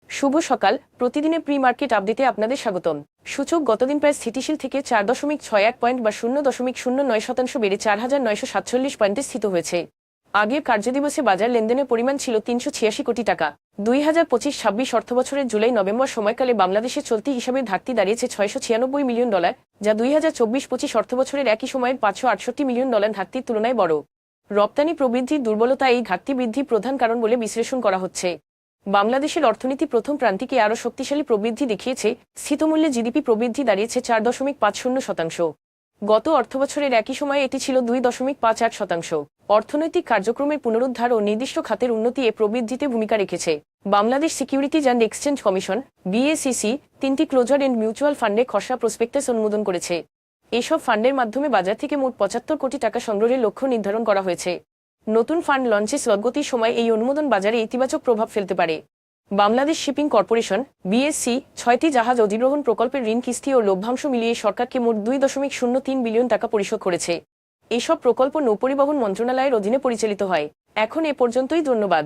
শুভ সকাল। প্রতিদিনের pre market আপডেটে আপনাদের স্বাগতম। সূচক গতদিন প্রায় স্থিতিশীল থেকে 4.61 পয়েন্ট বা 0.09% বেড়ে 4,947 পয়েন্টে স্থিত হয়েছে। আগের কার্যদিবসে বাজার লেনদেনের পরিমাণ ছিল 386 কোটি টাকা। 2025-26 অর্থবছরের জুলাই নভেম্বর সময়কালে বাংলাদেশের চলতি হিসাবে ঘাটতি দাঁড়িয়েছে $696 মিলিয়ন, যা 2024-25 অর্থবছরের একই সময়ের $568 মিলিয়ন ঘাটতির তুলনায় বড়। রপ্তানি প্রবৃদ্ধির দুর্বলতা এই ঘাটতি বৃদ্ধির প্রধান কারণ বলে বিশ্লেষণ করা হচ্ছে। বাংলাদেশের অর্থনীতি প্রথম প্রান্তিকে আরও শক্তিশালী প্রবৃদ্ধি দেখিয়েছে। স্থিতমূল্যে জিডিপি প্রবৃদ্ধি দাঁড়িয়েছে 4.50%। গত অর্থবছরের একই সময়ে এটি ছিল 2.58%। অর্থনৈতিক কার্যক্রমের পুনরুদ্ধার ও নির্দিষ্ট খাতের উন্নতি এ প্রবৃদ্ধিতে ভূমিকা রেখেছে। Bangladesh securities and exchange commission BSEC 3টি ক্লোজার এন্ড মিউচুয়াল ফান্ডে খসড়া প্রসপেক্টাস অনুমোদন করেছে। এসব ফান্ডের মাধ্যমে বাজার থেকে মোট 75 কোটি টাকা সংগ্রহের লক্ষ্য নির্ধারণ করা হয়েছে। নতুন ফান্ড লঞ্চে স্লগতির সময় এই অনুমোদন বাজারে ইতিবাচক প্রভাব ফেলতে পারে। বাংলাদেশ শিপিং কর্পোরেশন BSC 6টি জাহাজ অধিগ্রহণ প্রকল্পের ঋণ কিস্তি ও লভ্যাংশ মিলিয়ে সরকারকে মোট 2.03 বিলিয়ন টাকা পরিশোধ করেছে। এসব প্রকল্প নৌপরিবহন মন্ত্রণালয়ের অধীনে পরিচালিত হয়। এখন এ পর্যন্তই, ধন্যবাদ।